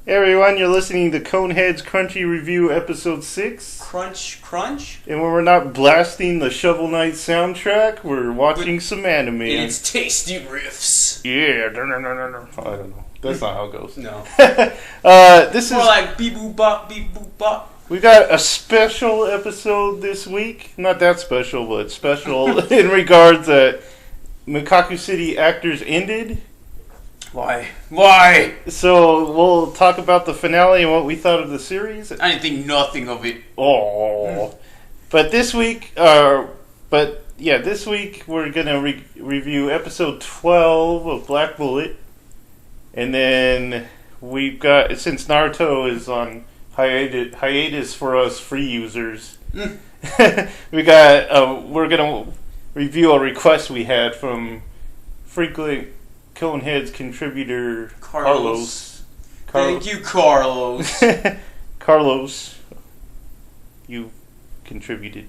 Hey everyone, you're listening to Kon-Heads Crunchy Review Episode 6. Crunch? And when we're not blasting the Shovel Knight soundtrack, we're watching some anime. And it's tasty riffs. Yeah, I don't know. That's not how it goes. No. This More is like beep boop bop, beep boop bop. We got a special episode this week. Not that special, but special in regards that Mekakucity Actors ended. Why? So we'll talk about the finale and what we thought of the series. I didn't think nothing of it. Oh, but this week, this week we're gonna review episode 12 of Black Bullet, and then we've got, since Naruto is on hiatus for us free users, we're gonna review a request we had from frequent Kon-Heads contributor Carlos. Thank you, Carlos. Carlos, you contributed.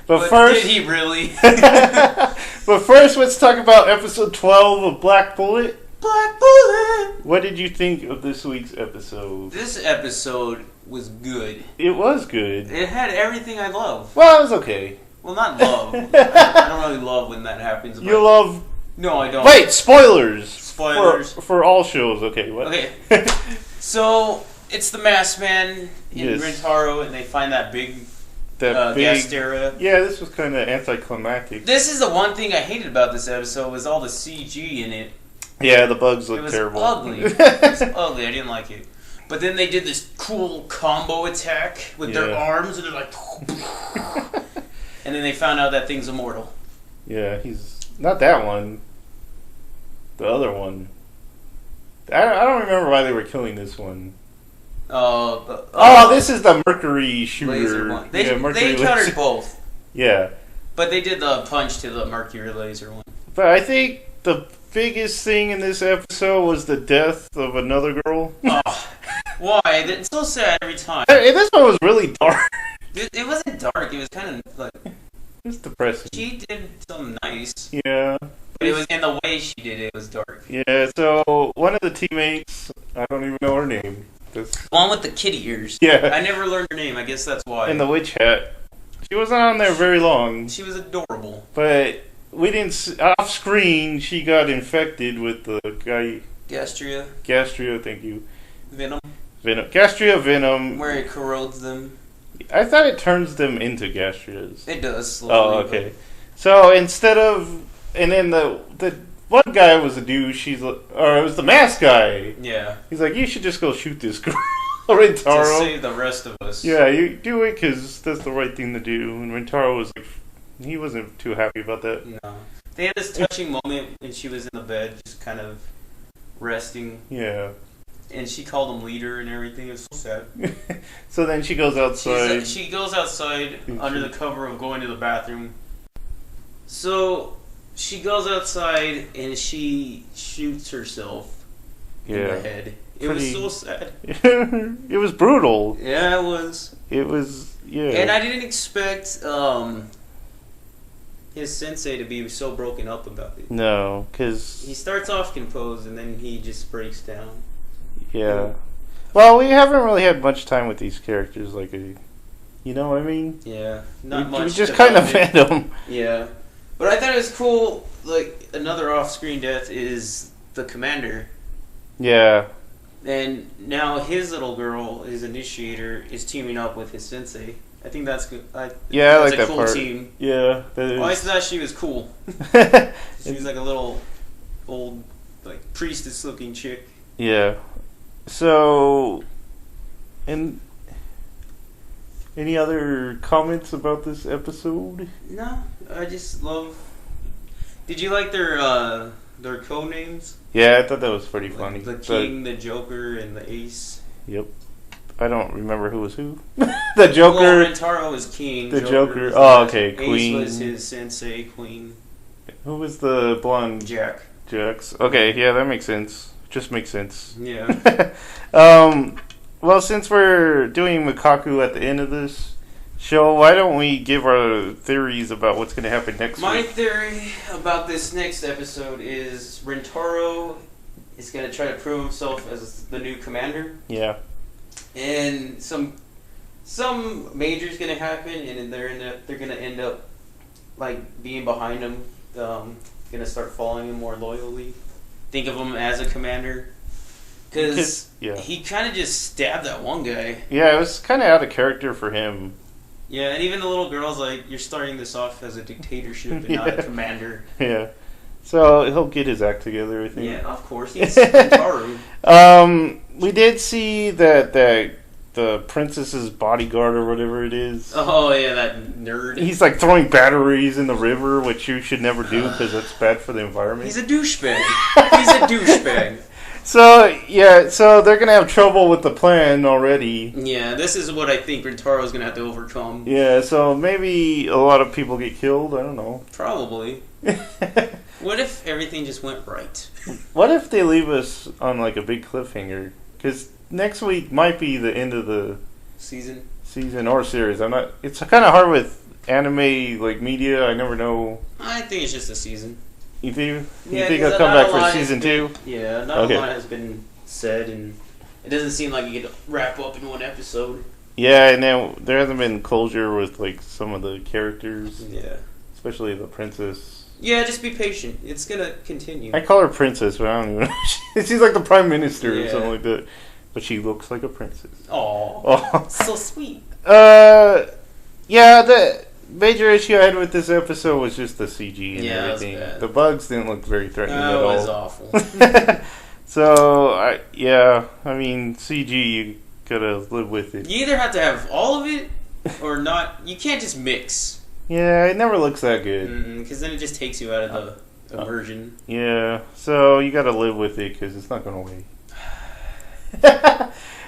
But first, did he really? But first, let's talk about episode 12 of Black Bullet. Black Bullet! What did you think of this week's episode? This episode was good. It was good. It had everything I love. Well, it was okay. Well, not love. I don't really love when that happens. You love... No, I don't. Wait, spoilers! Spoilers. For all shows, okay. What? Okay. So, it's the Masked Man in Rentaro, and they find that big gas area. Yeah, this was kind of anticlimactic. This is the one thing I hated about this episode, was all the CG in it. Yeah, the bugs look terrible. Ugly. It was ugly. I didn't like it. But then they did this cool combo attack with their arms, and they're like... And then they found out that thing's immortal. Yeah, he's... Not that one. The other one. I don't remember why they were killing this one. This is the Mercury shooter. Laser one. They Mercury countered laser. both. Yeah. But they did the punch to the Mercury laser one. But I think the biggest thing in this episode was the death of another girl. Oh, why? It's so sad every time. This one was really dark. It wasn't dark. It was kind of like... It's depressing. She did something nice. Yeah. But it was in the way she did it. It was dark. Yeah, so one of the teammates, I don't even know her name. One with the kitty ears. Yeah. I never learned her name. I guess that's why. And the witch hat. She wasn't on there very long. She was adorable. But we didn't... Off screen, she got infected with the guy... Gastria, thank you. Venom. Gastria venom. Where it corrodes them. I thought it turns them into Gastrias. It does slowly. Oh, okay. So instead of... And then the one guy was a douche. It was the masked guy. Yeah. He's like, you should just go shoot this girl, Rentaro. To save the rest of us. Yeah, you do it because that's the right thing to do. And Rentaro was like, he wasn't too happy about that. No. They had this touching moment when she was in the bed, just kind of resting. Yeah. And she called him leader and everything. It was so sad. So then she goes outside. She goes outside under the cover of going to the bathroom. So she goes outside and she shoots herself in the head. It was so sad. It was brutal. Yeah, it was. It was, yeah. And I didn't expect his sensei to be so broken up about it. No, because... He starts off composed and then he just breaks down. Yeah. Well, we haven't really had much time with these characters, you know what I mean? Yeah. Not much. We just kind of met them. Yeah. But I thought it was cool, another off-screen death is the commander. Yeah. And now his little girl, his initiator, is teaming up with his sensei. I think that's good. I like that cool part. Team. Yeah. I thought she was cool. She was like a little old, priestess-looking chick. Yeah. So, and any other comments about this episode? No, I just love... Did you like their code names? Yeah, I thought that was pretty funny. The King, the Joker, and the Ace. Yep. I don't remember who was who. The Joker. Well, Rentaro was King. The Joker. Oh, okay. Queen. Ace was his sensei, Queen. Who was the blonde? Jack. Jax. Okay, yeah, that makes sense. Just makes sense. Yeah. Well, since we're doing Mekaku at the end of this show, why don't we give our theories about what's going to happen next week? My theory about this next episode is Rentaro is gonna try to prove himself as the new commander. Yeah. And some major's gonna happen, and they're gonna end up like being behind him. Gonna start following him more loyally. Think of him as a commander. Because he kind of just stabbed that one guy. Yeah, it was kind of out of character for him. Yeah, and even the little girl's like, you're starting this off as a dictatorship and not a commander. Yeah. So he'll get his act together, I think. Yeah, of course. He's Kentaru. We did see that the princess's bodyguard or whatever it is. Oh, yeah, that nerd. He's like throwing batteries in the river, which you should never do because that's bad for the environment. He's a douchebag. He's a douchebag. So they're going to have trouble with the plan already. Yeah, this is what I think Rintaro's going to have to overcome. Yeah, so maybe a lot of people get killed. I don't know. Probably. What if everything just went right? What if they leave us on like a big cliffhanger? Because next week might be the end of the season or series. It's kind of hard with anime like media. I never know. I think it's just a season. You think I'll come back for season 2? Yeah, not a lot has been said, and it doesn't seem like it could wrap up in one episode. Yeah, and then there hasn't been closure with like some of the characters. Yeah, especially the princess. Yeah, just be patient. It's gonna continue. I call her princess, but I don't even know. She's like the prime minister or something like that. But she looks like a princess. Aww. So sweet. Yeah, the major issue I had with this episode was just the CG and everything. The bugs didn't look very threatening at all. That was awful. So, I mean, CG, you gotta live with it. You either have to have all of it or not. You can't just mix. Yeah, it never looks that good. Because then it just takes you out of the immersion. Yeah, so you gotta live with it because it's not gonna wait.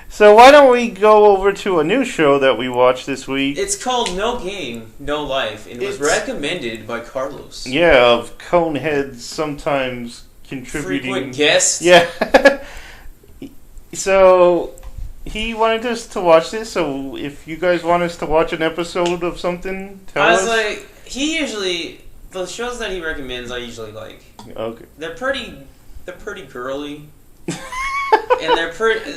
So why don't we go over to a new show that we watched this week? It's called No Game, No Life, and it was recommended by Carlos. Yeah, of Kon-Heads sometimes contributing. Frequent guest. Yeah. So he wanted us to watch this, so if you guys want us to watch an episode of something, tell us. I was like, the shows that he recommends I usually like. Okay. They're pretty girly. And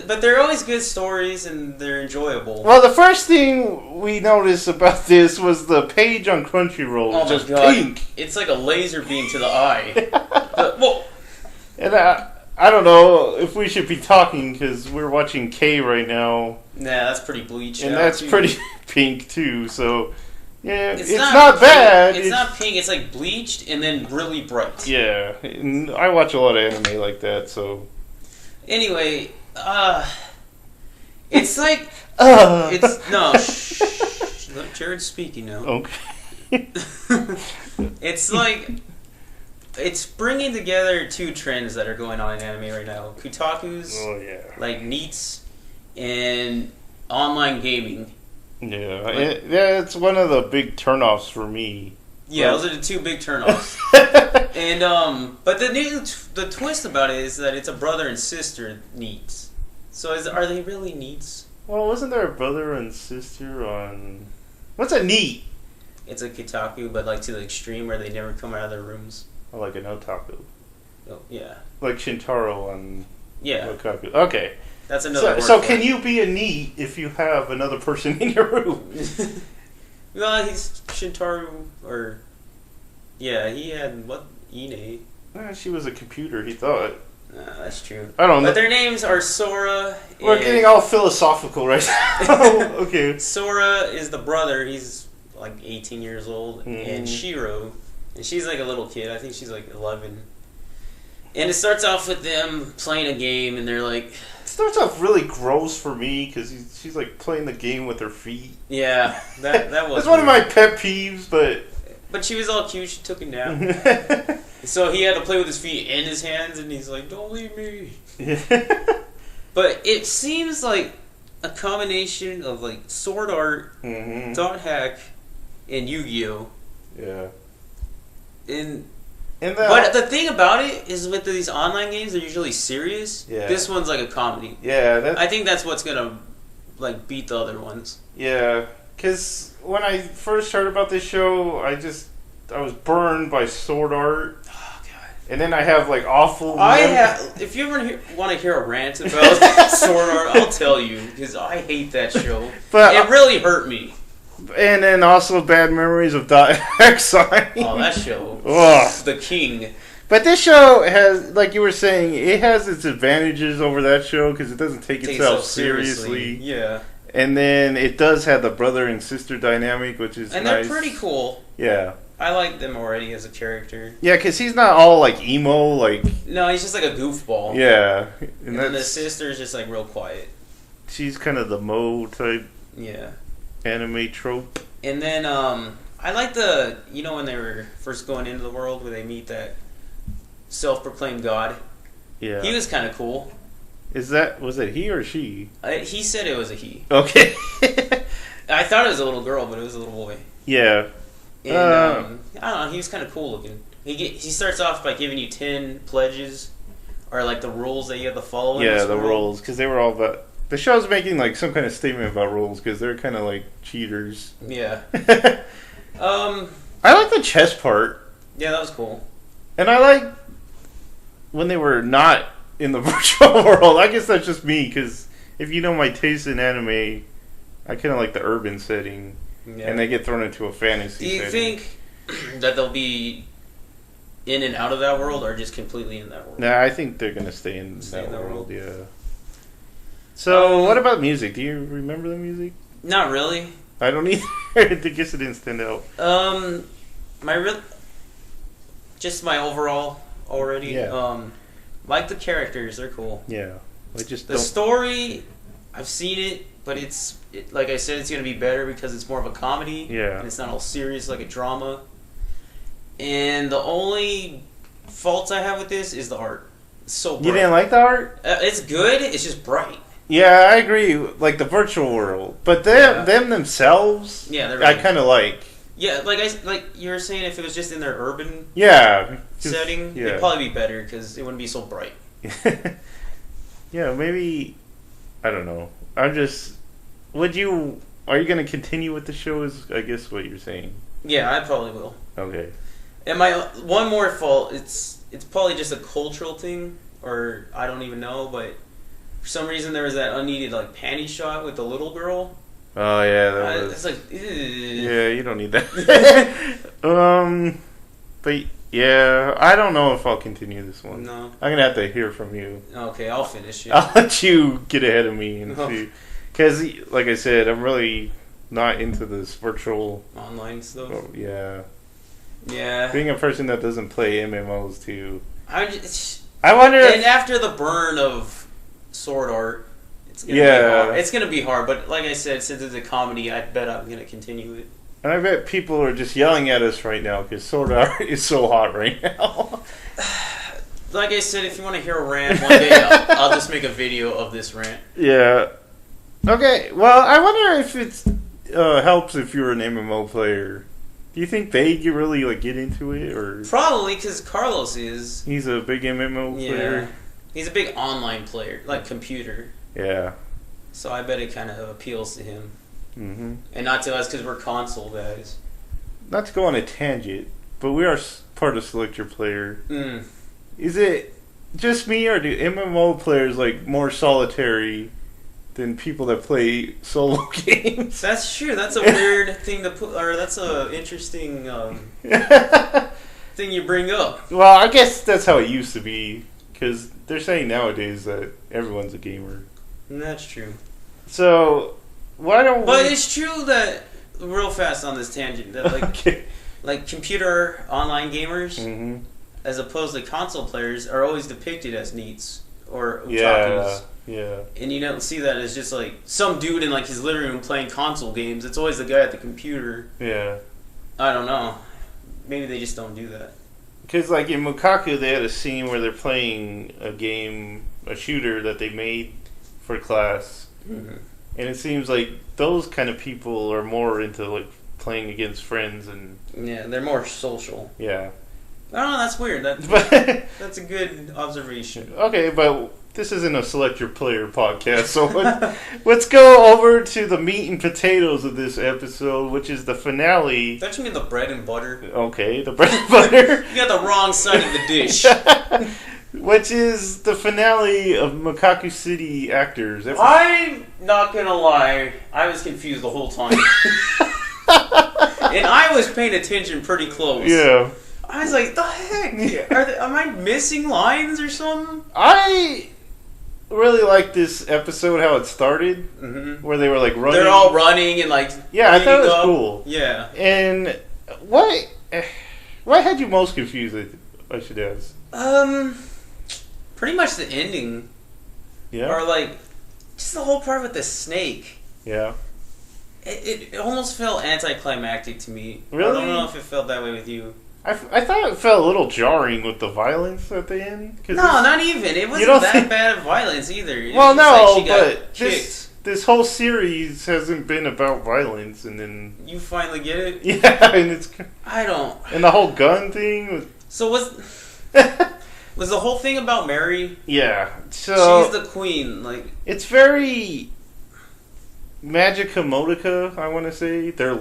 but they're always good stories and they're enjoyable. Well, the first thing we noticed about this was the page on Crunchyroll. Oh just my God. Pink. It's like a laser beam to the eye. And I don't know if we should be talking because we're watching K right now. Nah, that's pretty bleached. And that's pretty pink too. So yeah, it's not not bad. It's not pink. It's like bleached and then really bright. Yeah, and I watch a lot of anime like that. So. Anyway, it's like it's no. Shh, let Jared speaking now. Okay. It's like it's bringing together two trends that are going on in anime right now: Kotaku's, like NEETs, and online gaming. Yeah, it's one of the big turnoffs for me. Yeah, those are the two big turnoffs. And but the twist about it is that it's a brother and sister NEETs. So are they really NEETs? Well, wasn't there a brother and sister on? What's a NEET? It's a Kotaku, but like to the extreme where they never come out of their rooms. Oh, like an otaku. Oh yeah. Like Shintaro on. Yeah. Mekakucity. Okay. That's another. word So for can it. you be a NEET if you have another person in your room? Well, he's Shintaro, or yeah, he had what Ine. She was a computer. He thought. That's true. I don't know. But their names are Sora. We're getting all philosophical right now. Okay. Sora is the brother. He's like 18 years old, and Shiro, and she's like a little kid. I think she's like 11. And it starts off with them playing a game, and they're like. It starts off really gross for me because she's like playing the game with her feet. Yeah, that was. That's one of my pet peeves, but. But she was all cute. She took him down. So he had to play with his feet and his hands, and he's like, "Don't leave me." But it seems like a combination of like Sword Art, Dot Hack, and Yu-Gi-Oh. Yeah. But the thing about it is with these online games, they're usually serious. Yeah. This one's like a comedy. Yeah. I think that's what's gonna like beat the other ones. Yeah, because when I first heard about this show, I was burned by Sword Art. Oh God! And then I have like awful. If you ever want to hear a rant about Sword Art, I'll tell you because I hate that show. But it really hurt me. And then also bad memories of X. Oh, that show, the king. But this show has, like you were saying, it has its advantages over that show because it doesn't take itself seriously. Yeah. And then it does have the brother and sister dynamic, which is nice. They're pretty cool. Yeah. I like them already as a character. Yeah, because he's not all like emo, like... No, he's just like a goofball. Yeah. And then the sister's just like real quiet. She's kind of the Mo type anime trope. And then I like the, when they were first going into the world where they meet that self-proclaimed god. Yeah. He was kind of cool. Was it he or she? He said it was a he. Okay. I thought it was a little girl, but it was a little boy. Yeah. And, I don't know, he was kind of cool looking. He starts off by giving you 10 pledges, or like the rules that you have to follow. Yeah, the rules, because they were all about... The show's making like some kind of statement about rules, because they're kind of like cheaters. Yeah. I like the chess part. Yeah, that was cool. And I like when they were not in the virtual world. I guess that's just me, because if you know my taste in anime, I kind of like the urban setting. Yeah. And they get thrown into a fantasy setting. Do you think that they'll be in and out of that world, or just completely in that world? Nah, I think they're going to stay in that world, yeah. So, what about music? Do you remember the music? Not really. I don't either. I guess it didn't stand out. Just my overall already. Yeah. Like the characters, they're cool. Yeah. The story, I've seen it, but like I said, it's going to be better because it's more of a comedy. Yeah. And it's not all serious like a drama. And the only faults I have with this is the art. It's so bright. You didn't like the art? It's good, it's just bright. Yeah, I agree. Like the virtual world. But them themselves, I kind of like. Yeah, like you were saying, if it was just in their urban setting, it'd probably be better because it wouldn't be so bright. Yeah, maybe... I don't know. I'm just... Are you going to continue with the show is, I guess, what you're saying? Yeah, I probably will. Okay. And my one more fault, it's probably just a cultural thing, or I don't even know, but for some reason there was that unneeded like panty shot with the little girl. Oh yeah, it's like yeah, you don't need that. But yeah, I don't know if I'll continue this one. No, I'm gonna have to hear from you. Okay, I'll finish it. I'll let you get ahead of me and see, because like I said, I'm really not into this virtual online stuff. Oh, yeah. Yeah. Being a person that doesn't play MMOs too. I wonder. And after the burn of Sword Art, it's gonna be hard. It's gonna be hard, but like I said, since it's a comedy, I bet I'm gonna continue it. And I bet people are just yelling at us right now because Sword Art is so hot right now. Like I said, if you want to hear a rant one day, I'll just make a video of this rant. Yeah. Okay. Well, I wonder if it helps if you're an MMO player. Do you think they really get into it, or probably because Carlos is? He's a big MMO player. He's a big online player, like computer. Yeah. So I bet it kind of appeals to him, and not to us because we're console guys. Not to go on a tangent, but we are part of Select Your Player. Is it just me, or do MMO players more solitary than people that play solo games? That's true. That's a weird thing to put, or that's a interesting thing you bring up. Well, I guess that's how it used to be, because they're saying nowadays that everyone's a gamer. That's true. So why don't? But it's true that real fast on this tangent that like computer online gamers, as opposed to console players, are always depicted as neats or otakus. Yeah. And you don't see that as just some dude in his living room playing console games. It's always the guy at the computer. Yeah. I don't know. Maybe they just don't do that. Because in Mekaku, they had a scene where they're playing a shooter that they made for class. And it seems like those kind of people are more into playing against friends and... Yeah, they're more social. Yeah. I don't know, that's weird. That's a good observation. Okay, but this isn't a select your player podcast, so let's go over to the meat and potatoes of this episode, which is the finale. Don't you mean the bread and butter? Okay, the bread and butter. You got the wrong side of the dish. Which is the finale of Mekakucity Actors. I'm not gonna lie, I was confused the whole time. And I was paying attention pretty close. Yeah. I was like, the heck? Am I missing lines or something? I really like this episode, how it started, where they were like running. They're all running and like... Yeah, I thought it was cool. Yeah. And what had you most confused, I should ask? Pretty much the ending. Yeah. Or like, just the whole part with the snake. Yeah. It almost felt anticlimactic to me. Really? I don't know if it felt that way with you. I thought it felt a little jarring with the violence at the end. No, not even. It wasn't that bad of violence either. Well, no, like but this whole series hasn't been about violence, and then... You finally get it? Yeah, and it's... I don't... And the whole gun thing was... So was the whole thing about Mary? Yeah. So she's the queen, like... It's very... Magica Modica, I want to say. Their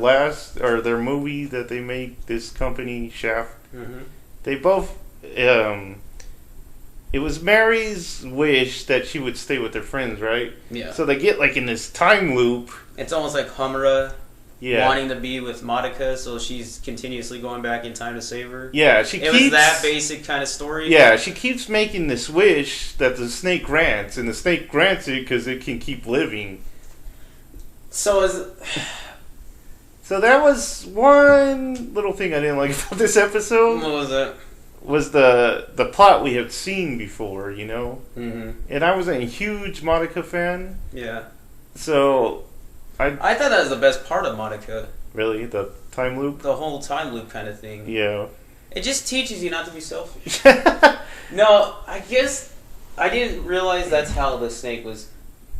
movie that they made, this company, Shaft. Mm-hmm. They both... it was Mary's wish that she would stay with her friends, right? Yeah. So they get like in this time loop. It's almost like Humra wanting to be with Modica, so she's continuously going back in time to save her. Yeah, it was that basic kind of story. Yeah, she keeps making this wish that the snake grants, and the snake grants it because it can keep living. So that was one little thing I didn't like about this episode. What was it? Was the plot we had seen before, you know? Mm-hmm. And I wasn't a huge Modica fan. Yeah. So, I thought that was the best part of Modica. Really? The time loop? The whole time loop kind of thing. Yeah. It just teaches you not to be selfish. No, I guess I didn't realize that's how the snake was.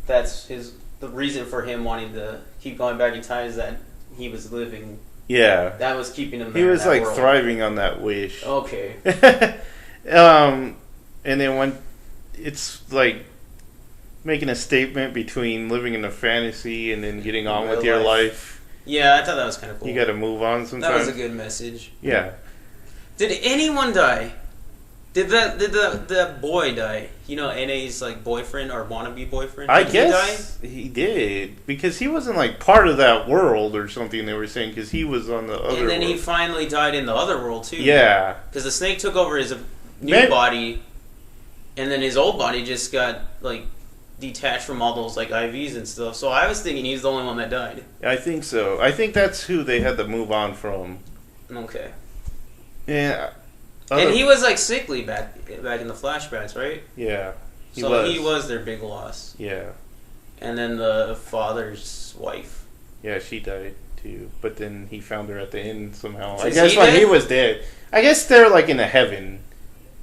That's the reason for him wanting to keep going back in time is that he was living. Yeah. That was keeping him there. He was like world. Thriving on that wish. Okay. And then when it's like making a statement between living in a fantasy and then getting on with your life. Yeah, I thought that was kind of cool. You got to move on sometimes. That was a good message. Yeah. Did anyone die? Did the boy die? You know, NA's like boyfriend or wannabe boyfriend? I guess he did. Because he wasn't like part of that world or something they were saying, because he was on the other world. And then he finally died in the other world too. Yeah. Because the snake took over his new body, and then his old body just got like detached from all those like IVs and stuff. So I was thinking he's the only one that died. I think so. I think that's who they had to move on from. Okay. Yeah. And he was like sickly back in the flashbacks, right? Yeah. He was their big loss. Yeah. And then the father's wife. Yeah, she died too. But then he found her at the end somehow. I guess when he was dead. I guess they're like in a heaven.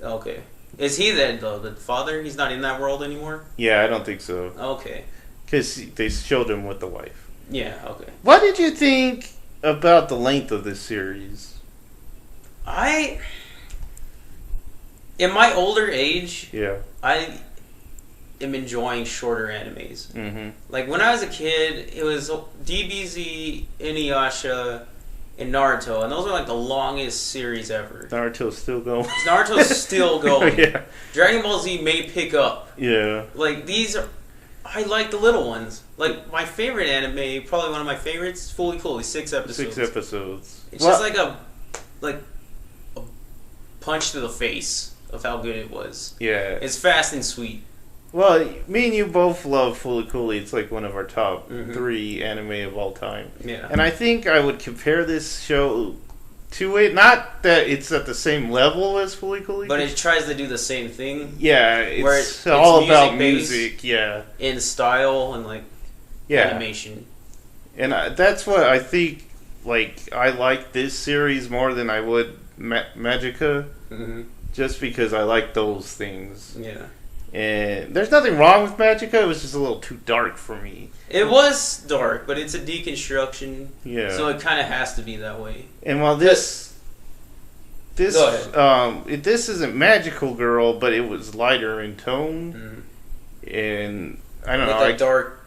Okay. Is he dead though? The father? He's not in that world anymore? Yeah, I don't think so. Okay. Because they showed him with the wife. Yeah, okay. What did you think about the length of this series? In my older age, yeah, I am enjoying shorter animes. Mm-hmm. Like when I was a kid, it was DBZ, Inuyasha, and Naruto, and those are like the longest series ever. Naruto's still going. Naruto's still going. Yeah. Dragon Ball Z may pick up. Yeah. Like these are, I like the little ones. Like my favorite anime, probably one of my favorites, Fully Cool, 6 episodes. 6 episodes. It's just like a punch to the face of how good it was. Yeah. It's fast and sweet. Well, me and you both love Fully Cooley. It's like one of our top 3 anime of all time. Yeah. And I think I would compare this show to it. Not that it's at the same level as Fully Cooley. But it tries to do the same thing. Yeah. It's all about music. Yeah. In style and like animation. And that's what I think, like, I like this series more than I would Magica. Mm-hmm. Just because I like those things. Yeah. And there's nothing wrong with Magica. It was just a little too dark for me. It was dark, but it's a deconstruction. Yeah. So it kind of has to be that way. And while this isn't Magical Girl, but it was lighter in tone. Mm-hmm. and I don't with know, a dark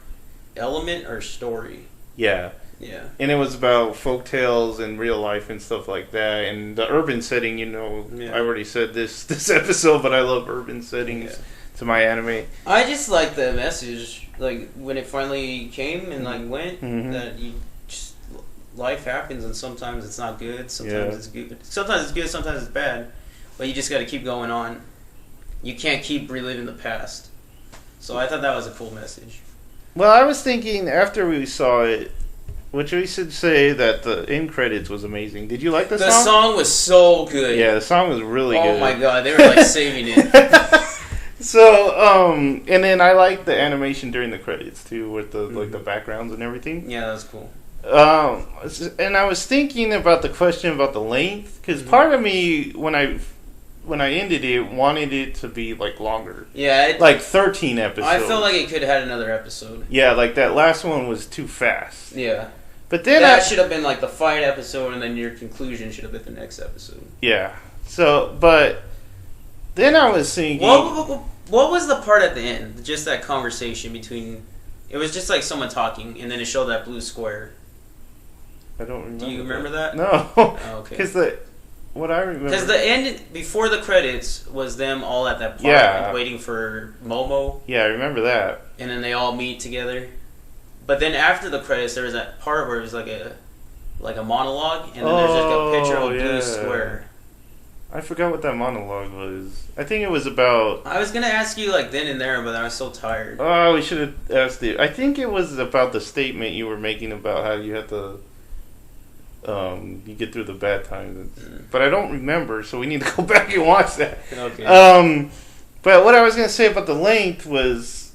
element or story. Yeah. Yeah. And it was about folktales and real life and stuff like that, and the urban setting. You know, I already said this episode, but I love urban settings to my anime. I just like the message, like when it finally came and like went, that you just life happens and sometimes it's not good, sometimes it's good, sometimes it's bad, but you just got to keep going on. You can't keep reliving the past. So I thought that was a cool message. Well, I was thinking after we saw it, which we should say that the end credits was amazing. Did you like the song? The song was so good. Yeah, the song was really good. Oh my god, they were like saving it. So, and then I liked the animation during the credits too, with the like the backgrounds and everything. Yeah, that was cool. And I was thinking about the question about the length, because part of me when I ended it wanted it to be like longer. Yeah, like 13 episodes. I felt like it could have had another episode. Yeah, like that last one was too fast. Yeah. But then that should have been like the fight episode, and then your conclusion should have been the next episode. Yeah. So, but then I was thinking, what was the part at the end? Just that conversation between. It was just like someone talking, and then it showed that blue square. I don't remember. Do you remember that? No. Oh, okay. Because what I remember. Because the end before the credits was them all at that park, like, waiting for Momo. Yeah, I remember that. And then they all meet together. But then after the credits, there was that part where it was like a monologue, and then there's like a picture of a blue square. I forgot what that monologue was. I think it was about. I was gonna ask you like then and there, but I was so tired. Oh, we should have asked it. I think it was about the statement you were making about how you had to. You get through the bad times, but I don't remember, so we need to go back and watch that. Okay. But what I was gonna say about the length was,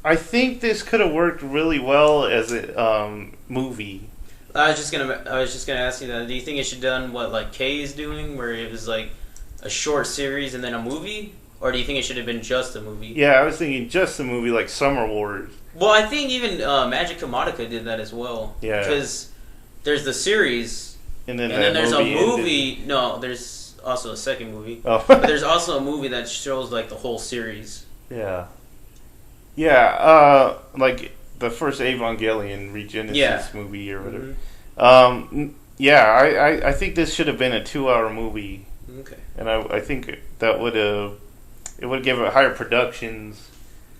I think this could have worked really well as a movie. I was just gonna ask you that. Do you think it should done what like Kay is doing, where it was like a short series and then a movie, or do you think it should have been just a movie? Yeah, I was thinking just a movie like Summer Wars. Well, I think even Magica Madoka did that as well. Yeah. Because there's the series, and then there's a movie. Ended. No, there's also a second movie. Oh. But there's also a movie that shows like the whole series. Yeah. Yeah, like the first Evangelion Regenesis movie or whatever. I think this should have been a 2-hour movie. Okay. And I think that would have given it higher productions.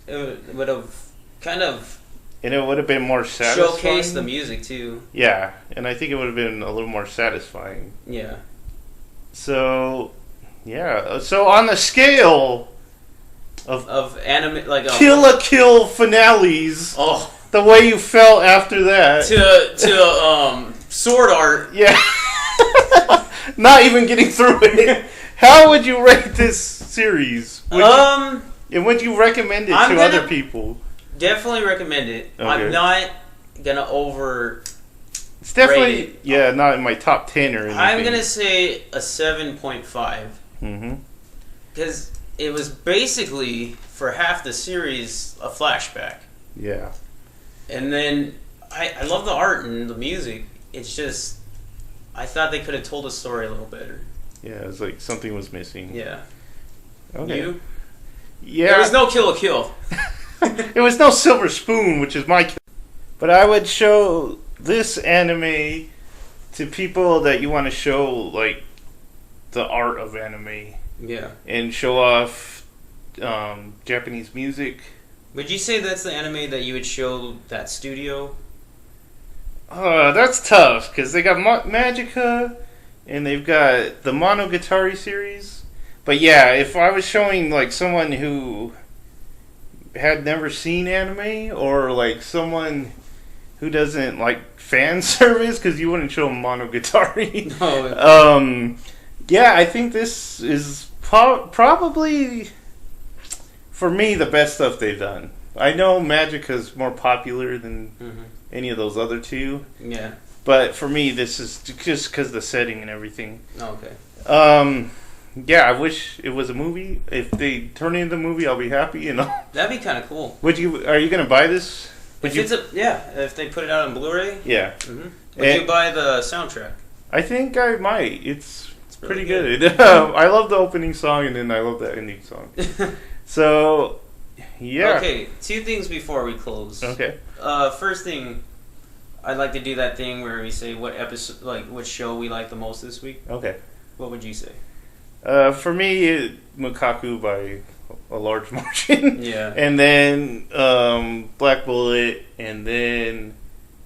It would have kind of. And it would have been more satisfying. Showcase the music too. Yeah, and I think it would have been a little more satisfying. Yeah. So, yeah. So on the scale of anime, like Kill la Kill finales. Oh, the way you felt after that. To Sword Art. Yeah. Not even getting through it. How would you rate this series? And would you recommend it to other people? Definitely recommend it. Okay. I'm not gonna over. It's definitely not in my top 10 or anything. I'm gonna say a 7.5. Mm-hmm. Because it was basically for half the series a flashback. Yeah. And then I love the art and the music. It's just I thought they could have told the story a little better. Yeah, it's like something was missing. Yeah. Okay. You? Yeah. There was no Kill la Kill. It was no Silver Spoon, which is my. But I would show this anime to people that you want to show like the art of anime. Yeah. And show off Japanese music. Would you say that's the anime that you would show that studio? That's tough because they got Magica and they've got the Monogatari series. But yeah, if I was showing like someone who had never seen anime or like someone who doesn't like fan service, because you wouldn't show them Monogatari. No. Yeah, I think this is probably for me the best stuff they've done. I know Magica's more popular than any of those other two. Yeah. But for me, this is just because of the setting and everything. Oh, okay. Yeah, I wish it was a movie. If they turn it into a movie, I'll be happy. That'd be kind of cool. Are you gonna buy this? If they put it out on Blu-ray. Yeah. Mm-hmm. Would you buy the soundtrack? I think I might. It's pretty good. I love the opening song, and then I love the ending song. So, Yeah. Okay, 2 things before we close. Okay. First thing, I'd like to do that thing where we say what episode, like what show we like the most this week. Okay. What would you say? For me, Mekaku by a large margin. Yeah. And then Black Bullet, and then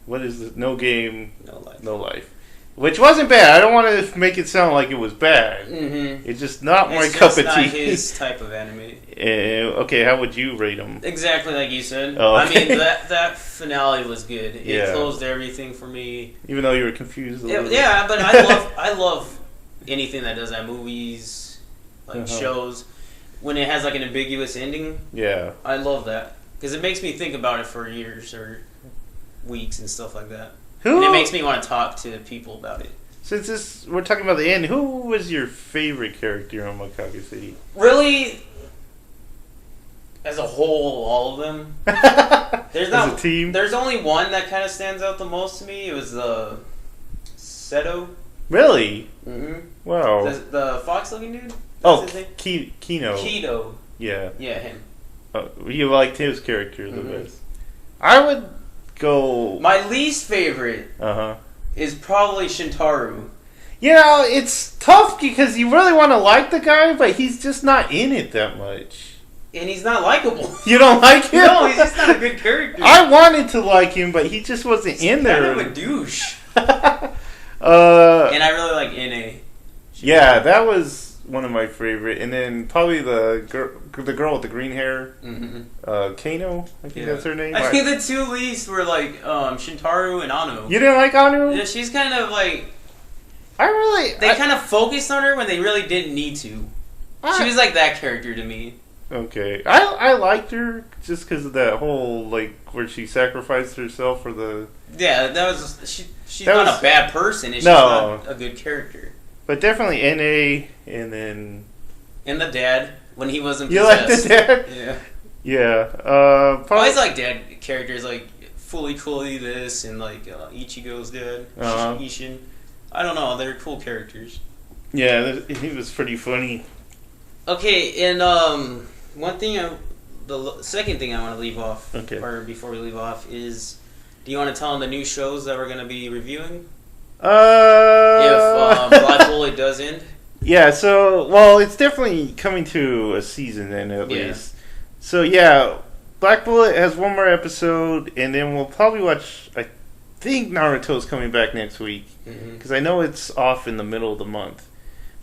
what is this? No Game, No Life. Which wasn't bad. I don't want to make it sound like it was bad. Mm-hmm. It's just not my it's cup of not tea. his type of anime. Okay, how would you rate them? Exactly like you said. Oh, okay. I mean, that finale was good. It closed everything for me. Even though you were confused a little bit. Yeah, but I love anything that does that. Movies, like shows. When it has like an ambiguous ending. Yeah. I love that. Because it makes me think about it for years or weeks and stuff like that. And it makes me want to talk to people about it. Since we're talking about the end, who was your favorite character on Mekakucity? Really, as a whole, all of them. There's not as a team? There's only one that kind of stands out the most to me. It was the Seto. Really? Mm-hmm. Wow. The fox-looking dude? Kino. Keto. Yeah. Yeah, him. You liked his character the best. I would go... My least favorite is probably Shintaro. You know, it's tough because you really want to like the guy, but he's just not in it that much. And he's not likable. You don't like him? No, he's just not a good character. I wanted to like him, but he just wasn't in there. Kind of a douche. And I really like NA. Yeah, that was one of my favorite. And then probably the girl with the green hair, Kano, I think that's her name. I think the 2 least were like Shintaro and Anu. You didn't like Anu? Yeah, she's kind of like... They kind of focused on her when they really didn't need to. She was like that character to me. Okay. I liked her just because of that whole, like, where she sacrificed herself for the... Yeah, that was... She's not a bad person. It's just not a good character. But definitely NA, and then... And the dad, when he wasn't possessed. You like the dad? Yeah. Yeah. I always like dad characters, like Fully Cooley this, and like Ichigo's dad, Ishin. I don't know, they're cool characters. Yeah, he was pretty funny. Okay, and one thing, the second thing I want to leave off, or before we leave off, is, do you want to tell them the new shows that we're going to be reviewing? If Black Bullet does end? Yeah, so, well, it's definitely coming to a season then, at least. So, yeah, Black Bullet has one more episode, and then we'll probably watch, I think Naruto's coming back next week, because I know it's off in the middle of the month.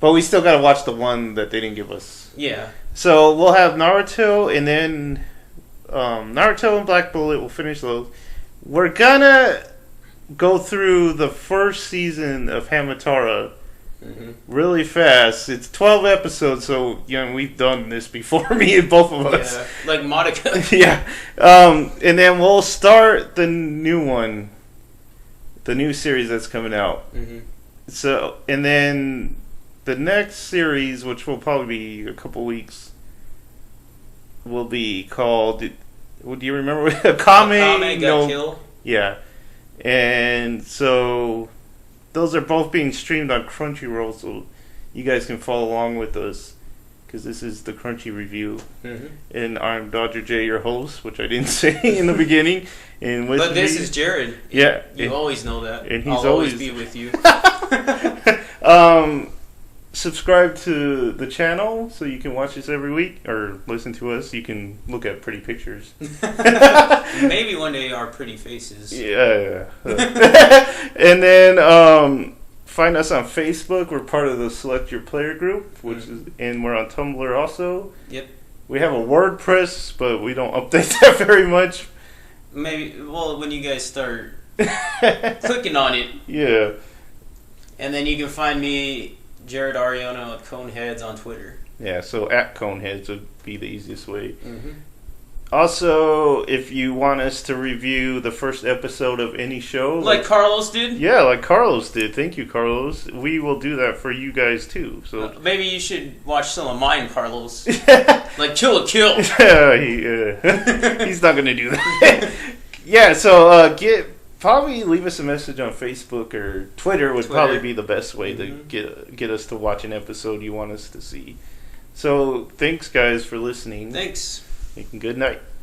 But we still got to watch the one that they didn't give us. Yeah. So, we'll have Naruto, and then Naruto and Black Bullet, we'll finish those. We're gonna go through the first season of Hamatara really fast. It's 12 episodes, so we've done this before, me and both of us. Yeah, like Monica. Yeah. And then we'll start the new one, the new series that's coming out. So, and then the next series, which will probably be a couple weeks, will be called... Do you remember? Akame got killed? Yeah. And so those are both being streamed on Crunchyroll, so you guys can follow along with us, because this is the Crunchy review. And I'm Dodger J, your host, which I didn't say in the beginning. And with but this is Jared. Yeah. You always know that. And he's I'll always be with you. Subscribe to the channel so you can watch us every week, or listen to us. You can look at pretty pictures. Maybe one day our pretty faces. Yeah. And then find us on Facebook. We're part of the Select Your Player group, and we're on Tumblr also. Yep. We have a WordPress, but we don't update that very much. Maybe, well, when you guys start clicking on it. Yeah. And then you can find me, Jared Ariano, at Kon-Heads on Twitter. Yeah, so at Kon-Heads would be the easiest way. Also, if you want us to review the first episode of any show... Like Carlos did? Yeah, like Carlos did. Thank you, Carlos. We will do that for you guys, too. So maybe you should watch some of mine, Carlos. Like Kill a Kill. Yeah, he's not going to do that. Yeah, so probably leave us a message on Facebook or Twitter would probably be the best way to get us to watch an episode you want us to see. So, thanks, guys, for listening. Thanks. Good night.